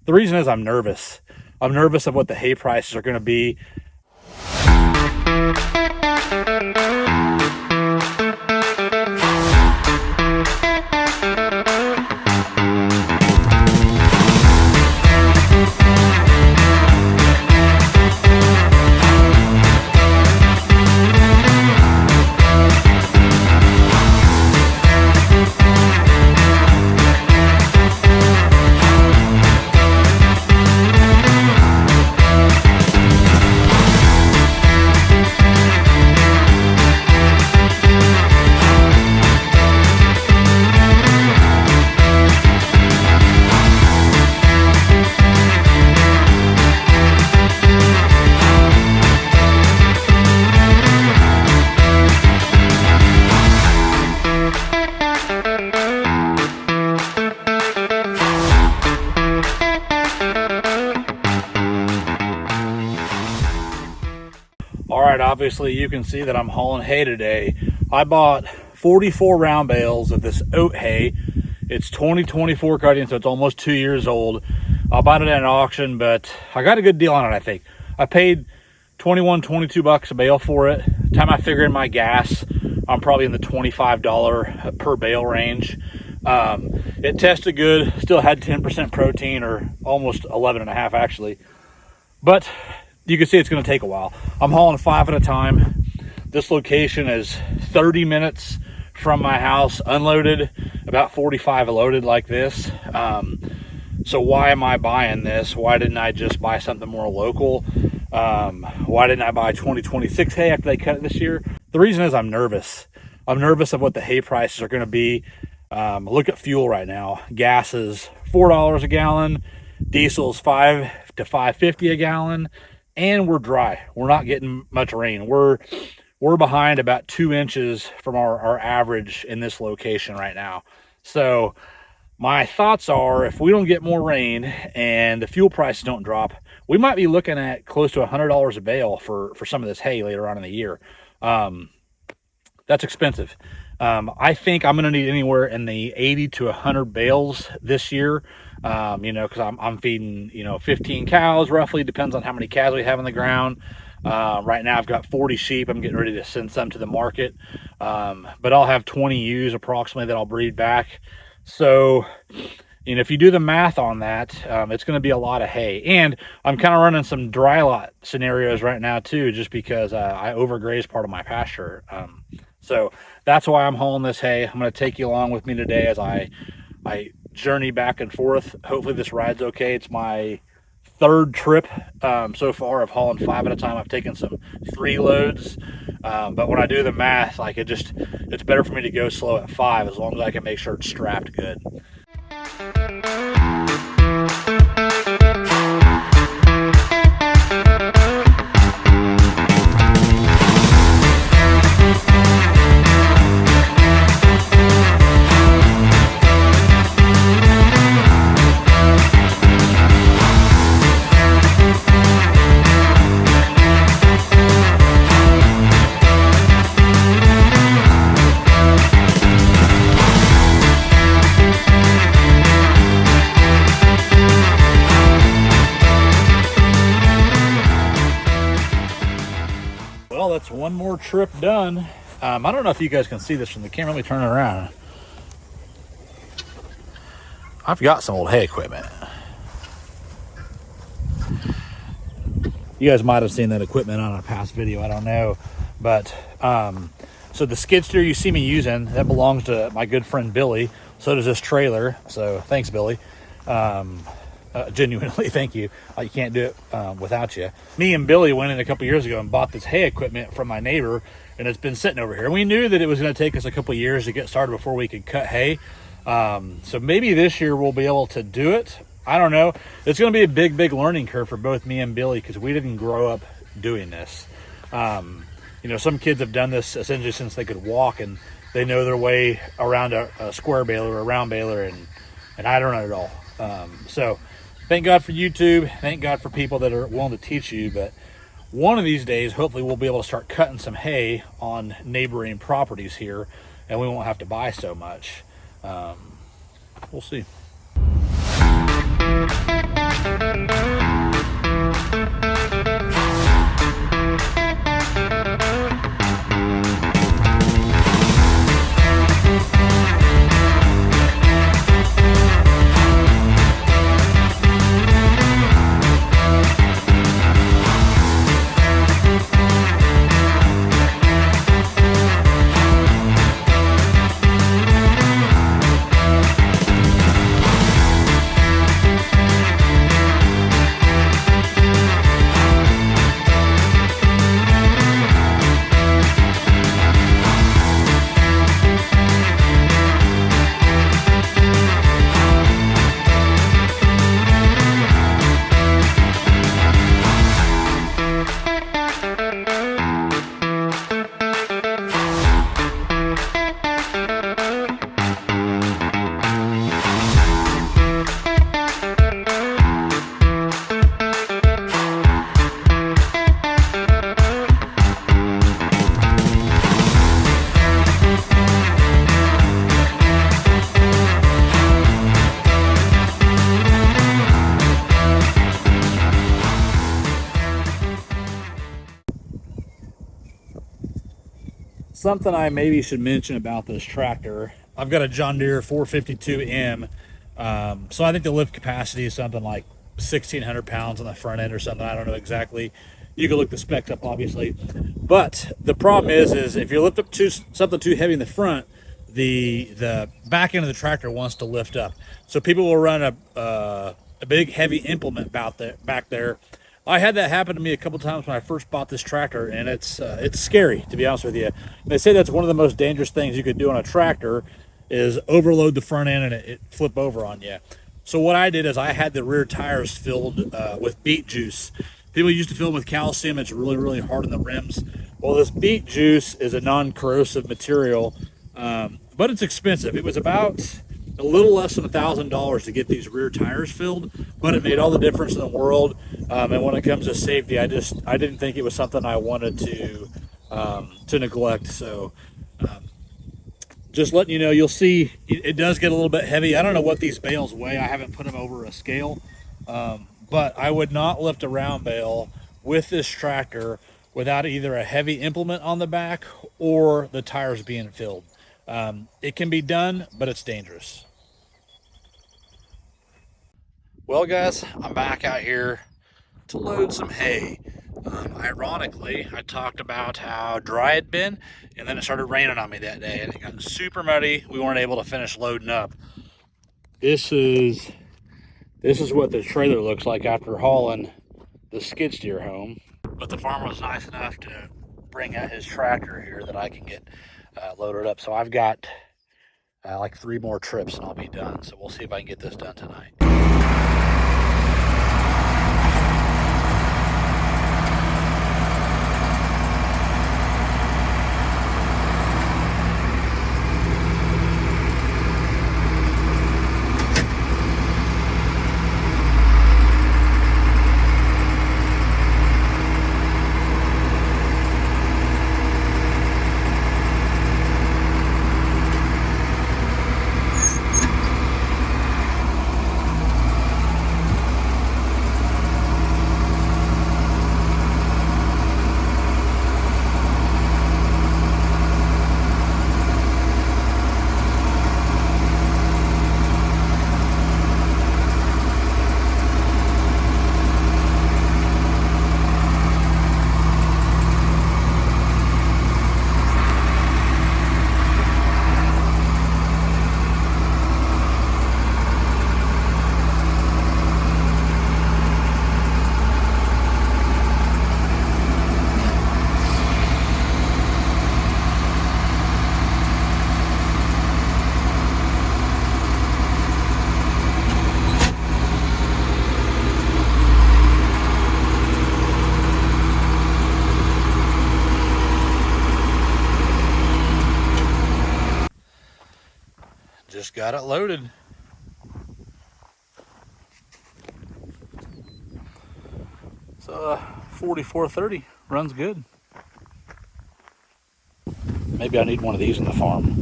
The reason is I'm nervous. I'm nervous of what the hay prices are going to be. All right, obviously you can see that I'm hauling hay today. I bought 44 round bales of this oat hay. It's 2024 cutting, so it's almost 2 years old. I bought it at an auction, but I got a good deal on it, I think. I paid 22 bucks a bale for it. The time I figure in my gas, I'm probably in the $25 per bale range. It tested good, still had 10% protein, or almost 11.5 actually. But you can see it's going to take a while. I'm hauling 5 at a time. This location is 30 minutes from my house unloaded, about 45 loaded like this. So why am I buying this? Why didn't I just buy something more local? Why didn't I buy 2026 hay after they cut it this year? The reason is I'm nervous. I'm nervous of what the hay prices are going to be. Look at fuel right now. Gas is $4 a gallon. Diesel is $5 to $5.50 a gallon. And we're dry. We're not getting much rain. We're behind about 2 inches from our average in this location right now. So my thoughts are, if we don't get more rain and the fuel prices don't drop, we might be looking at close to $100 a bale for some of this hay later on in the year. That's expensive. I think I'm going to need anywhere in the 80 to 100 bales this year. Because I'm feeding, 15 cows roughly, depends on how many calves we have on the ground. Right now I've got 40 sheep. I'm getting ready to send some to the market. But I'll have 20 ewes approximately that I'll breed back. So, if you do the math on that, it's going to be a lot of hay. And I'm kind of running some dry lot scenarios right now too, just because I overgraze part of my pasture. So that's why I'm hauling this hay. I'm going to take you along with me today as I journey back and forth. Hopefully this ride's okay. It's my 3rd trip so far of hauling 5 at a time. I've taken some 3 loads, but when I do the math, it's better for me to go slow at 5 as long as I can make sure it's strapped good. Well, that's one more trip done. I don't know if you guys can see this from the camera. Let me turn it around. I've got some old hay equipment. You guys might have seen that equipment on a past video, I don't know. But so the skid steer you see me using, that belongs to my good friend Billy. So does this trailer. So thanks, Billy. Genuinely, thank you. You can't do it without you. Me and Billy went in a couple years ago and bought this hay equipment from my neighbor, and it's been sitting over here. We knew that it was going to take us a couple years to get started before we could cut hay. So maybe this year we'll be able to do it. I don't know. It's going to be a big learning curve for both me and Billy because we didn't grow up doing this. Some kids have done this essentially since they could walk, and they know their way around a square baler or a round baler, and I don't know at all. So thank God for YouTube. Thank God for people that are willing to teach you. But one of these days, hopefully we'll be able to start cutting some hay on neighboring properties here, and we won't have to buy so much. We'll see. something I maybe should mention about this tractor. I've got a John Deere 452M. So I think the lift capacity is something like 1,600 pounds on the front end or something. I don't know exactly. You can look the specs up, obviously. But the problem is if you lift up something too heavy in the front, the back end of the tractor wants to lift up. So people will run a big heavy implement back there. I had that happen to me a couple times when I first bought this tractor, and it's scary, to be honest with you. They say that's one of the most dangerous things you could do on a tractor is overload the front end and it flip over on you. So what I did is I had the rear tires filled with beet juice. People used to fill them with calcium. It's really, really hard on the rims. Well, this beet juice is a non-corrosive material, but it's expensive. It was about a little less than $1,000 to get these rear tires filled, but it made all the difference in the world. And when it comes to safety, I didn't think it was something I wanted to neglect. So just letting you know, you'll see it does get a little bit heavy. I don't know what these bales weigh. I haven't put them over a scale, but I would not lift a round bale with this tractor without either a heavy implement on the back or the tires being filled. It can be done, but it's dangerous. Well, guys, I'm back out here to load some hay. Ironically, I talked about how dry it had been, and then it started raining on me that day, and it got super muddy. We weren't able to finish loading up. This is what the trailer looks like after hauling the skid steer home. But the farmer was nice enough to bring out his tractor here that I can get loaded up. So I've got like 3 more trips and I'll be done. So we'll see if I can get this done tonight. Just got it loaded. So 4430 runs good. Maybe I need one of these on the farm.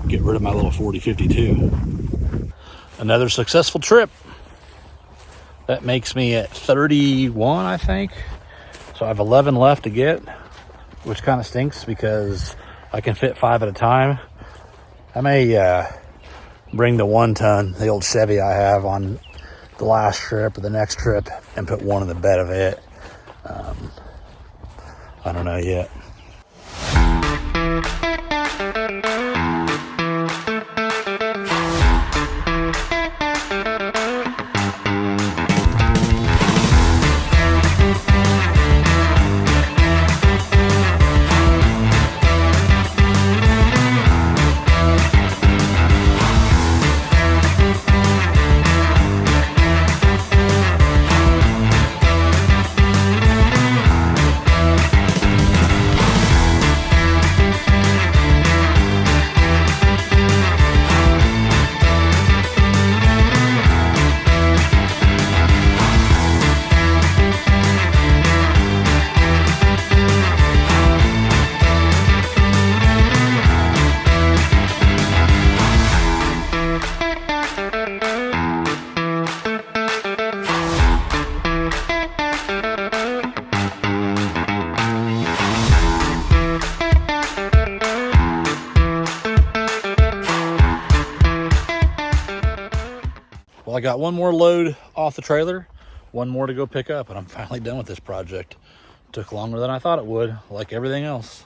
Get rid of my little 4052. Another successful trip. That makes me at 31, I think. So I have 11 left to get, which kind of stinks because I can fit 5 at a time. I may bring the 1 ton, the old Chevy I have, on the last trip or the next trip and put one in the bed of it. I don't know yet. got one more load off the trailer, one more to go pick up, and I'm finally done with this project. Took longer than I thought it would, like everything else.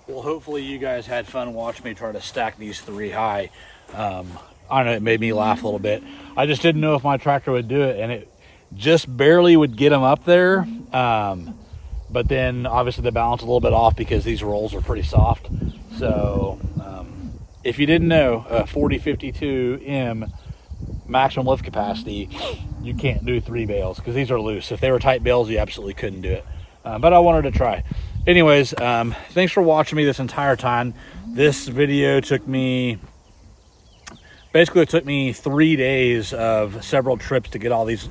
Well, hopefully you guys had fun watching me try to stack these 3 high. I don't know, it made me laugh a little bit. I just didn't know if my tractor would do it, and it just barely would get them up there. But then obviously the balance a little bit off because these rolls are pretty soft. So if you didn't know, 4052M maximum lift capacity, you can't do 3 bales because these are loose. If they were tight bales, you absolutely couldn't do it. But I wanted to try. Anyways, thanks for watching me this entire time. This video took me, basically it took me 3 days of several trips to get all these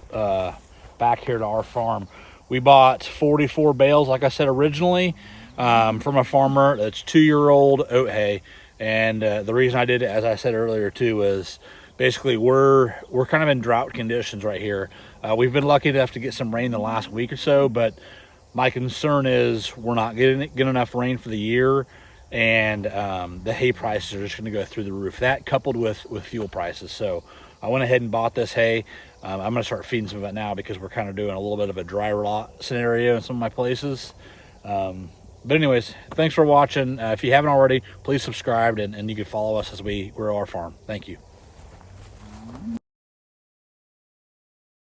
back here to our farm. We bought 44 bales, like I said originally, from a farmer that's 2-year-old oat hay. And the reason I did it, as I said earlier too, was basically we're kind of in drought conditions right here. We've been lucky enough to get some rain the last week or so, but my concern is we're not getting enough rain for the year, and the hay prices are just going to go through the roof. That coupled with fuel prices. So I went ahead and bought this hay. I'm going to start feeding some of it now because we're kind of doing a little bit of a dry rot scenario in some of my places. But anyways, thanks for watching. If you haven't already, please subscribe, and you can follow us as we grow our farm. Thank you.